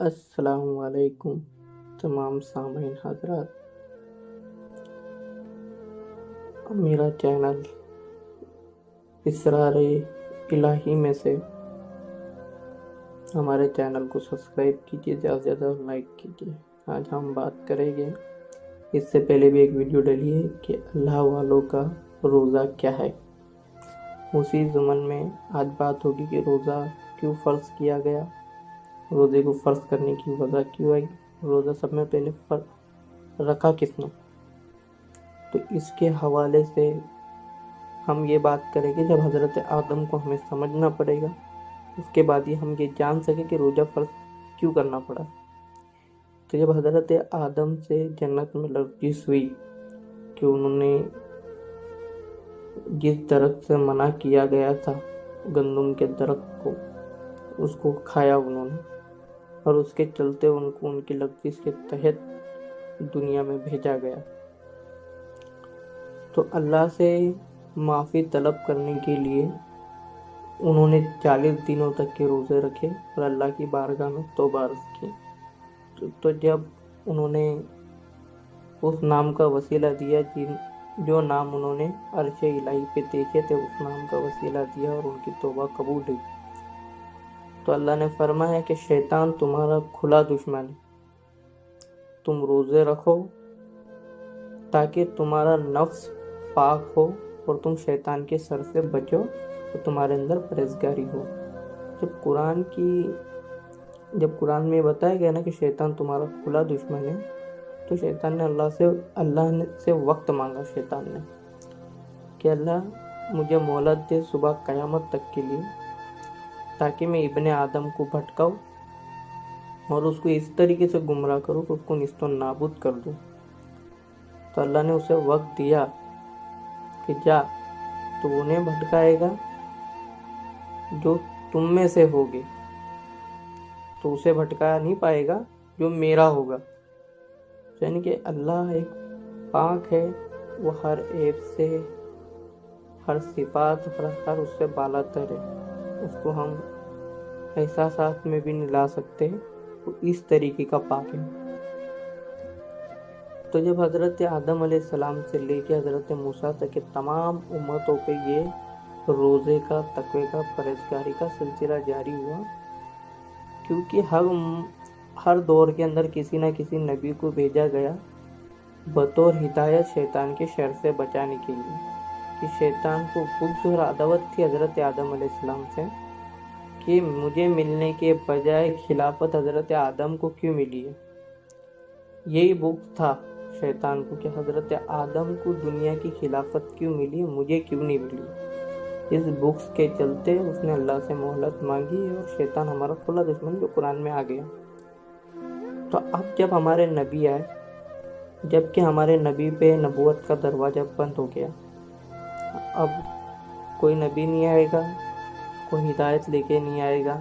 السلام علیکم تمام سامعین حضرات. میرا چینل اسرار الہی میں سے ہمارے چینل کو سبسکرائب کیجیے، زیادہ سے زیادہ لائک کیجیے. آج ہم بات کریں گے، اس سے پہلے بھی ایک ویڈیو ڈلی ہے کہ اللہ والوں کا روزہ کیا ہے. اسی ضمن میں آج بات ہوگی کہ روزہ کیوں فرض کیا گیا، روزے کو فرض کرنے کی وجہ کیوں آئی، روزہ سب میں پہلے رکھا کس نے. تو اس کے حوالے سے ہم یہ بات کریں گے جب حضرت آدم کو ہمیں سمجھنا پڑے گا، اس کے بعد ہی ہم یہ جان سکیں کہ روزہ فرض کیوں کرنا پڑا. تو جب حضرت آدم سے جنت میں لغزش ہوئی کہ انہوں نے جس درخت سے منع کیا گیا تھا، گندم کے درخت کو، اس کو کھایا انہوں نے، اور اس کے چلتے ان کو ان کی لغزش کے تحت دنیا میں بھیجا گیا. تو اللہ سے معافی طلب کرنے کے لیے انہوں نے 40 دنوں تک کے روزے رکھے اور اللہ کی بارگاہ میں توبہ عرض کی. تو جب انہوں نے اس نام کا وسیلہ دیا جو نام انہوں نے عرش الہی پہ دیکھے تھے، اس نام کا وسیلہ دیا اور ان کی توبہ قبول ہوئی. تو اللہ نے فرمایا کہ شیطان تمہارا کھلا دشمن ہے، تم روزے رکھو تاکہ تمہارا نفس پاک ہو اور تم شیطان کے سر سے بچو اور تمہارے اندر پرہیزگاری ہو. جب قرآن میں بتایا گیا نا کہ شیطان تمہارا کھلا دشمن ہے، تو شیطان نے اللہ سے وقت مانگا. شیطان نے کہ اللہ مجھے مہلت دے صبح قیامت تک کے لیے، تاکہ میں ابن آدم کو بھٹکاؤں اور اس کو اس طریقے سے گمراہ کروں کہ اس کو نیست و نابود کر دوں. تو اللہ نے اسے وقت دیا کہ جا، تو انہیں بھٹکائے گا جو تم میں سے ہوگے، تو اسے بھٹکایا نہیں پائے گا جو میرا ہوگا. یعنی کہ اللہ ایک پاک ہے، وہ ہر عیب سے، ہر صفات، ہر اس سے بالا تر ہے. اس کو ہم احساسات میں بھی نہیں لا سکتے، وہ اس طریقے کا پاک ہے. تو جب حضرت آدم علیہ السلام سے لے کے حضرت موسیٰ تک کے تمام امتوں پہ یہ روزے کا، تقوی کا، پرہیزگاری کا سلسلہ جاری ہوا، کیونکہ ہر دور کے اندر کسی نہ کسی نبی کو بھیجا گیا بطور ہدایت شیطان کے شر سے بچانے کے لیے. کہ شیطان کو بغض اور عداوت تھی حضرت آدم علیہ السلام سے کہ مجھے ملنے کے بجائے خلافت حضرت آدم کو کیوں ملی ہے. یہی بغض تھا شیطان کو کہ حضرت آدم کو دنیا کی خلافت کیوں ملی، مجھے کیوں نہیں ملی. اس بغض کے چلتے اس نے اللہ سے مہلت مانگی اور شیطان ہمارا کھلا دشمن جو قرآن میں آ گیا. تو اب جب ہمارے نبی آئے، جبکہ ہمارے نبی پہ نبوت کا دروازہ بند ہو گیا، اب کوئی نبی نہیں آئے گا، کوئی ہدایت لے کے نہیں آئے گا،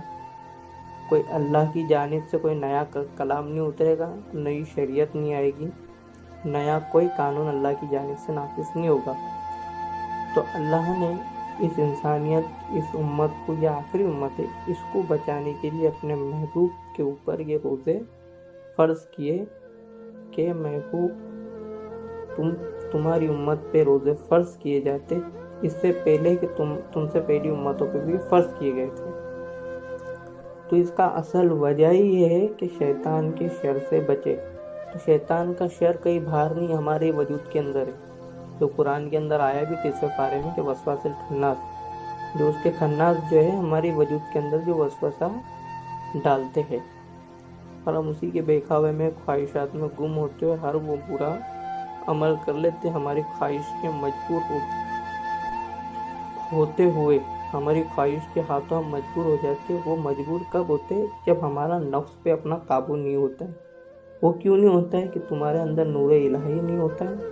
کوئی اللہ کی جانب سے کوئی نیا کلام نہیں اترے گا، نئی شریعت نہیں آئے گی، نیا کوئی قانون اللہ کی جانب سے نافذ نہیں ہوگا. تو اللہ نے اس انسانیت، اس امت کو، یہ آخری امت ہے، اس کو بچانے کے لیے اپنے محبوب کے اوپر یہ روزے فرض کیے کہ محبوب تمہاری امت پہ روزے فرض کیے جاتے اس سے پہلے کہ تم سے پہلی امتوں پہ بھی فرض کیے گئے تھے. تو اس کا اصل وجہ ہی یہ ہے کہ شیطان کے شر سے بچے. تو شیطان کا شر کئی باہر نہیں، ہمارے وجود کے اندر ہے. جو قرآن کے اندر آیا بھی 30 پارے میں کہ وسواس الخناس، جو اس کے خناس جو ہے ہماری وجود کے اندر جو وسوسہ ڈالتے ہیں، اور ہم اسی کے بہکاوے میں، خواہشات میں گم ہوتے ہوئے ہر وہ برا عمل کر لیتے. ہماری خواہش کے مجبور ہوتے ہوئے، ہماری خواہش کے ہاتھوں ہم مجبور ہو جاتے. وہ مجبور کب ہوتے؟ جب ہمارا نفس پہ اپنا قابو نہیں ہوتا ہے. وہ کیوں نہیں ہوتا ہے؟ کہ تمہارے اندر نور الہی نہیں ہوتا ہے،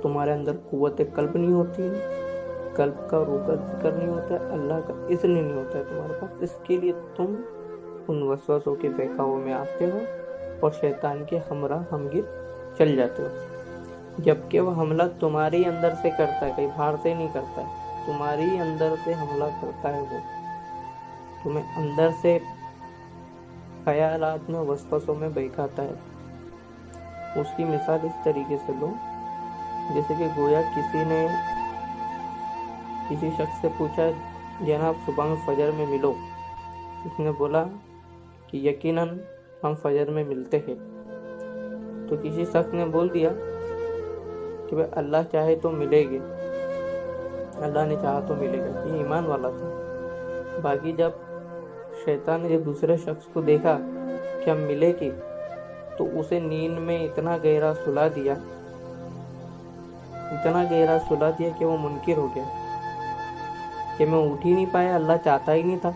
تمہارے اندر قوت قلب نہیں ہوتی ہے، قلب کا روح کا ذکر نہیں ہوتا ہے، اللہ کا اذن نہیں ہوتا ہے تمہارے پاس. اس کے لیے تم ان وسوسوں کے بہکاووں میں آتے ہو اور شیطان کے ہمراہ ہمگیر چل جاتے ہو. جبکہ وہ حملہ تمہاری اندر سے کرتا ہے، کہیں باہر سے نہیں کرتا ہے، تمہاری اندر سے حملہ کرتا ہے. وہ تمہیں اندر سے خیالات میں وسوسوں میں بہکاتا ہے۔ اس کی مثال اس طریقے سے لو جیسے کہ گویا کسی نے کسی شخص سے پوچھا جناب صبح میں فجر میں ملو، اس نے بولا کہ یقیناً ہم فجر میں ملتے ہیں۔ تو کسی شخص نے بول دیا کہ بھئی اللہ چاہے تو ملے گے، اللہ نے چاہا تو ملے گا، یہ ایمان والا تھا۔ باقی جب شیطان نے جب دوسرے شخص کو دیکھا کہ ہم ملے گے تو اسے نیند میں اتنا گہرا سلا دیا کہ وہ منکر ہو گیا کہ میں اٹھ ہی نہیں پایا، اللہ چاہتا ہی نہیں تھا،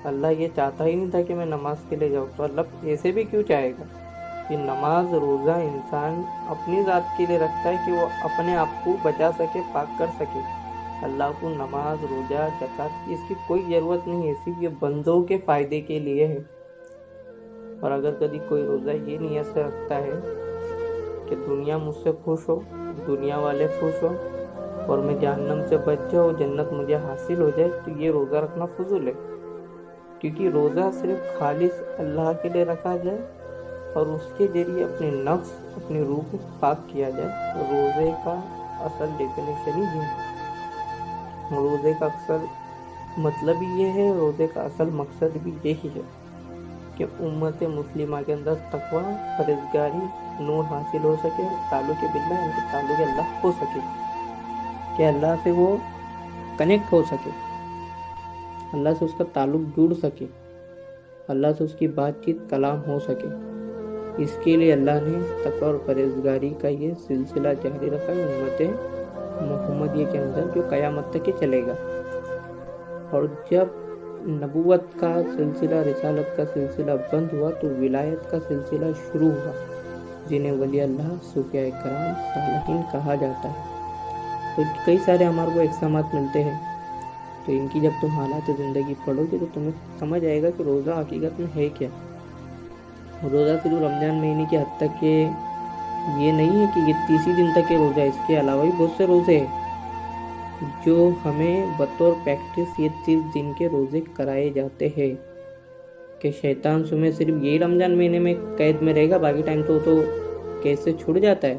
اللہ یہ چاہتا ہی نہیں تھا کہ میں نماز کے لیے جاؤں۔ تو اللہ ایسے بھی کیوں چاہے گا کہ نماز روزہ انسان اپنی ذات کے لیے رکھتا ہے کہ وہ اپنے آپ کو بچا سکے، پاک کر سکے۔ اللہ کو نماز روزہ زکات اس کی کوئی ضرورت نہیں ہے، صرف یہ بندوں کے فائدے کے لیے ہے۔ اور اگر کبھی کوئی روزہ یہ نیت سے رکھتا ہے کہ دنیا مجھ سے خوش ہو، دنیا والے خوش ہو اور میں جہنم سے بچ جاؤں، جنت مجھے حاصل ہو جائے، تو یہ روزہ رکھنا فضول ہے، کیونکہ روزہ صرف خالص اللہ کے لیے رکھا جائے اور اس کے ذریعے اپنے نفس اپنی روح کو پاک کیا جائے۔ روزے کا اصل ڈیفینیشن ہی ہے، روزے کا اکثر مطلب ہی یہ ہے، روزے کا اصل مقصد بھی یہی ہے کہ امت مسلمہ کے اندر تقوی، پرہیزگاری، نور حاصل ہو سکے، تعلق باللہ ان کے تعلق اللہ ہو سکے، کہ اللہ سے وہ کنیکٹ ہو سکے، اللہ سے اس کا تعلق جڑ سکے، اللہ سے اس کی بات چیت کلام ہو سکے۔ اس کے لیے اللہ نے تقوی اور پرہیزگاری کا یہ سلسلہ جاری رکھا ہے امت محمدیہ کے اندر، جو قیامت تک چلے گا۔ اور جب نبوت کا سلسلہ، رسالت کا سلسلہ بند ہوا تو ولایت کا سلسلہ شروع ہوا، جنہیں ولی اللہ، صوفیاء کرام، صالحین کہا جاتا ہے۔ تو کئی سارے ہمارے کو اقسامات ملتے ہیں، تو ان کی جب تم حالات زندگی پڑھو گے تو تمہیں سمجھ آئے گا کہ روزہ حقیقت میں ہے کیا۔ روزہ صرف رمضان مہینے کی حد تک کہ یہ نہیں ہے کہ یہ 30 دن تک کے روزہ، اس کے علاوہ بھی بہت سے روزے ہیں جو ہمیں بطور پریکٹس یہ 30 دن کے روزے کرائے جاتے ہیں، کہ شیطان تمہیں صرف یہی رمضان مہینے میں قید میں رہے گا، باقی ٹائم تو کیسے چھوڑ جاتا ہے۔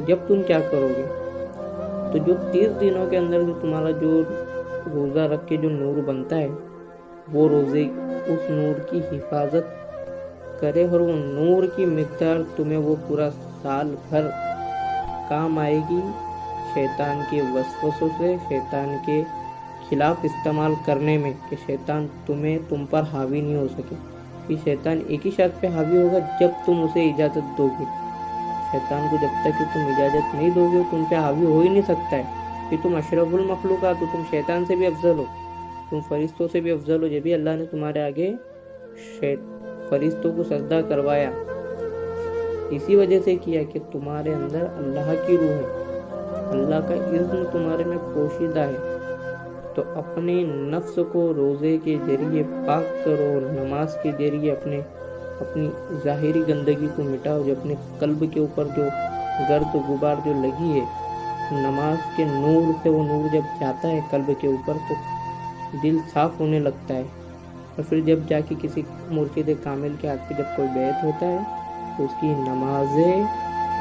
جب تم کیا کرو گے تو جو 30 دنوں کے اندر جو تمہارا جو روزہ رکھ کے جو نور بنتا ہے، وہ روزے اس نور کی حفاظت کرے اور وہ نور کی مقدار تمہیں وہ پورا سال بھر کام آئے گی، شیطان کے وسوسوں سے، شیطان کے خلاف استعمال کرنے میں، کہ شیطان تم پر حاوی نہیں ہو سکے۔ کہ شیطان ایک ہی شخص پہ حاوی ہوگا جب تم اسے اجازت دو گے۔ شیطان کو جب تک کہ تم اجازت نہیں دو گے تم پہ حاوی ہو ہی نہیں سکتا ہے، کہ تم اشرف المخلوقات ہو، تم شیطان سے بھی افضل ہو، تم فرشتوں سے بھی افضل ہو۔ جب بھی اللہ نے تمہارے آگے فرشتوں کو سجدہ کروایا، اسی وجہ سے کیا کہ تمہارے اندر اللہ کی روح ہے، اللہ کا اذن تمہارے میں پوشیدہ ہے۔ تو اپنے نفس کو روزے کے ذریعے پاک کرو، نماز کے ذریعے اپنی ظاہری گندگی کو مٹاؤ، جو اپنے قلب کے اوپر جو گرد و غبار جو لگی ہے، نماز کے نور سے وہ نور جب جاتا ہے قلب کے اوپر تو دل صاف ہونے لگتا ہے، اور پھر جب جا کے کسی مرشد کامل کے ہاتھ پہ جب کوئی بیعت ہوتا ہے تو اس کی نمازیں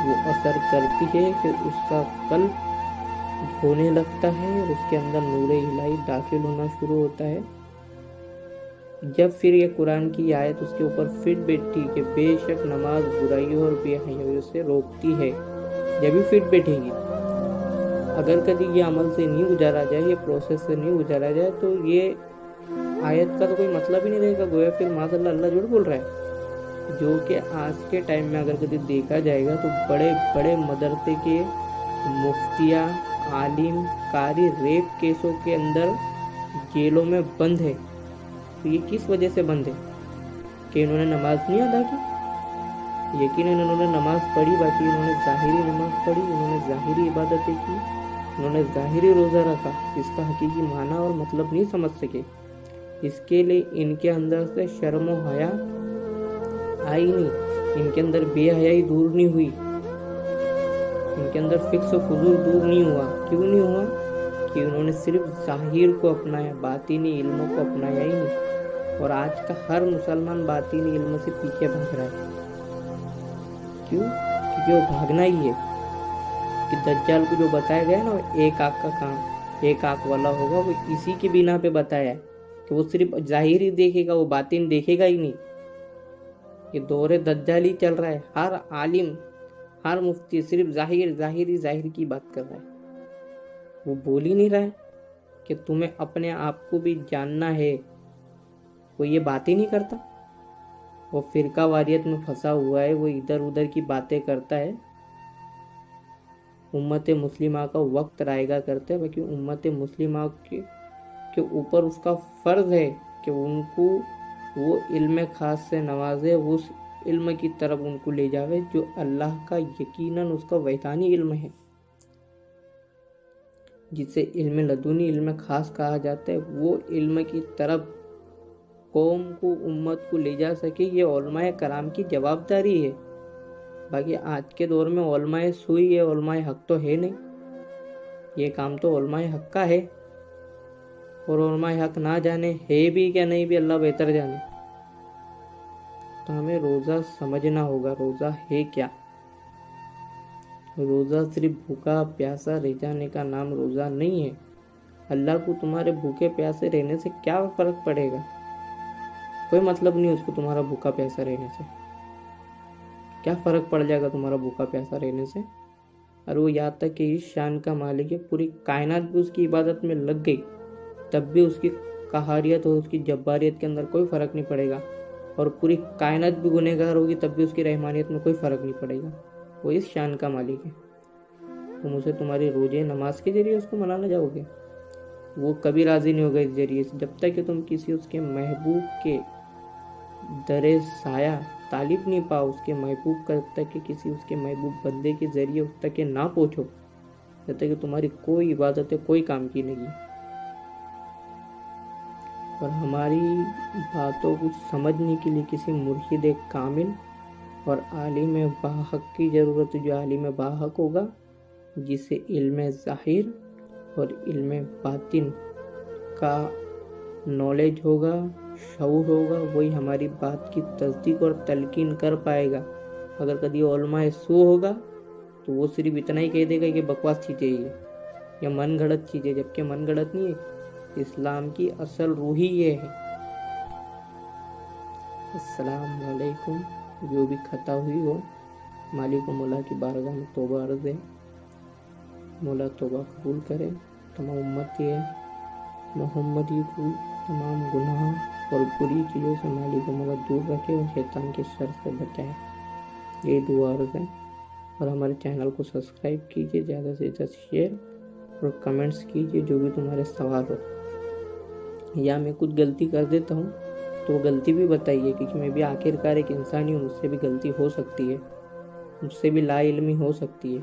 وہ اثر کرتی ہے کہ اس کا قلب دھونے لگتا ہے اور اس کے اندر نور الہی داخل ہونا شروع ہوتا ہے۔ جب پھر یہ قرآن کی آیت اس کے اوپر فٹ بیٹھی کہ بے شک نماز برائیوں اور بے حیائیوں سے روکتی ہے، جب بھی فٹ بیٹھے گی، اگر کبھی یہ عمل سے نہیں گزارا جائے، یہ پروسیس سے نہیں گزارا جائے تو یہ آیت کا تو کوئی مطلب ہی نہیں رہے گا، گویا پھر معاذ اللہ جھوٹ بول رہا ہے۔ جو کہ آج کے ٹائم میں اگر کبھی دیکھا جائے گا تو بڑے بڑے مدرسے کے مفتیاں، عالم، قاری ریپ کیسوں کے اندر جیلوں میں بند ہے۔ تو یہ کس وجہ سے بند ہے؟ کہ انہوں نے نماز نہیں ادا کی؟ یقیناً انہوں نے نماز پڑھی، باقی انہوں نے ظاہری نماز پڑھی، انہوں نے ظاہری عبادتیں کی، انہوں نے ظاہری روزہ رکھا، اس کا حقیقی معنی اور مطلب نہیں سمجھ سکے۔ اس کے لیے ان کے اندر سے شرم و حیا آئی نہیں، ان کے اندر بے حیائی دور نہیں ہوئی، ان کے اندر فکس و فضول دور نہیں ہوا۔ کیوں نہیں ہوا؟ کہ انہوں نے صرف ظاہر کو اپنایا، باطنی علموں کو اپنایا ہی نہیں۔ اور آج کا ہر مسلمان باطنی علم سے پیچھے بھاگ رہا ہے. کیوں؟ کیونکہ وہ بھاگنا ہی ہے کہ دجال کو جو بتایا گیا نا ایک آنکھ کا کام ایک آنکھ والا ہوگا، وہ اسی کی بنا پہ بتایا ہے کہ وہ صرف ظاہر ہی دیکھے گا، وہ باطن دیکھے گا ہی نہیں. یہ دور دجال ہی چل رہا ہے. ہر عالم ہر مفتی صرف ظاہر کی بات کر رہا ہے. وہ بول ہی نہیں رہا ہے کہ تمہیں اپنے آپ کو بھی جاننا ہے. وہ یہ بات ہی نہیں کرتا. وہ فرقہ واریت میں پھنسا ہوا ہے، وہ ادھر ادھر کی باتیں کرتا ہے. امت مسلمہ کا وقت رائے گا کرتے ہیں، باقی امت مسلمہ کے اوپر اس کا فرض ہے کہ ان کو وہ علم خاص سے نوازے، اس علم کی طرف ان کو لے جاوے جو اللہ کا یقیناً اس کا وحدانی علم ہے، جسے علم لدنی علم خاص کہا جاتا ہے. وہ علم کی طرف قوم کو امت کو لے جا سکے، یہ علماء کرام کی جوابداری ہے. باقی آج کے دور میں علماء سوئی ہے، علماء حق تو ہے نہیں. یہ کام تو علماء حق کا ہے، اور علماء حق نہ جانے ہے بھی کیا نہیں بھی اللہ بہتر جانے. تو ہمیں روزہ سمجھنا ہوگا روزہ ہے کیا. روزہ صرف بھوکا پیاسا رہ جانے کا نام روزہ نہیں ہے. اللہ کو تمہارے بھوکے پیاسے رہنے سے کیا فرق پڑے گا؟ کوئی مطلب نہیں اس کو تمہارا بھوکا پیاسا رہنے سے. کیا فرق پڑ جائے گا تمہارا بھوکا پیاسا رہنے سے؟ اور وہ یاد تک کہ اس شان کا مالک ہے، پوری کائنات بھی اس کی عبادت میں لگ گئی تب بھی اس کی قہاریت اور اس کی جباریت کے اندر کوئی فرق نہیں پڑے گا. اور پوری کائنات بھی گنہگار ہوگی تب بھی اس کی رحمانیت میں کوئی فرق نہیں پڑے گا. وہ اس شان کا مالک ہے. تم اسے تمہاری روزے نماز کے ذریعے اس کو منانا جاؤ گے، وہ کبھی راضی نہیں ہوگا اس ذریعے سے جب تک کہ تم کسی اس کے محبوب کے در سایہ طالب نہیں پاؤ. اس کے محبوب کا جب تک کہ کسی اس کے محبوب بندے کے ذریعے اس تک کہ نہ پہنچو، جب تک کہ تمہاری کوئی عبادت کوئی کام کی نہیں. اور ہماری باتوں کو سمجھنے کے لیے کسی مرشد کامل اور عالم باحق کی ضرورت ہے، جو عالم باحق ہوگا، جسے علم ظاہر اور علم باطن کا نالج ہوگا، شعور ہوگا. وہی ہماری بات کی تصدیق اور تلقین کر پائے گا. اگر کبھی علماء سو ہوگا تو وہ صرف اتنا ہی کہہ دے گا کہ بکواس چیزیں یہ یا من گھڑت چیزیں، جبکہ من گھڑت نہیں ہے. اسلام کی اصل روح ہی یہ ہے. السلام علیکم. جو بھی خطا ہوئی ہو مالک و مولا کی بارگاہ میں توبہ عرض ہے. مولا توبہ قبول کرے. تمام امتی ہے محمدی کو تمام گناہ اور بری چیزوں سے مالک و مولا دور رکھے اور شیطان کے شر سے بچائے. یہ دعا عرض ہے. اور ہمارے چینل کو سبسکرائب کیجیے، زیادہ سے زیادہ شیئر اور کمنٹس کیجیے جو بھی تمہارے سوال ہو. یا میں کچھ غلطی کر دیتا ہوں تو وہ غلطی بھی بتائیے، کیونکہ میں بھی آخر کار ایک انسان ہی ہوں، مجھ سے بھی غلطی ہو سکتی ہے، مجھ سے بھی لا علمی ہو سکتی ہے.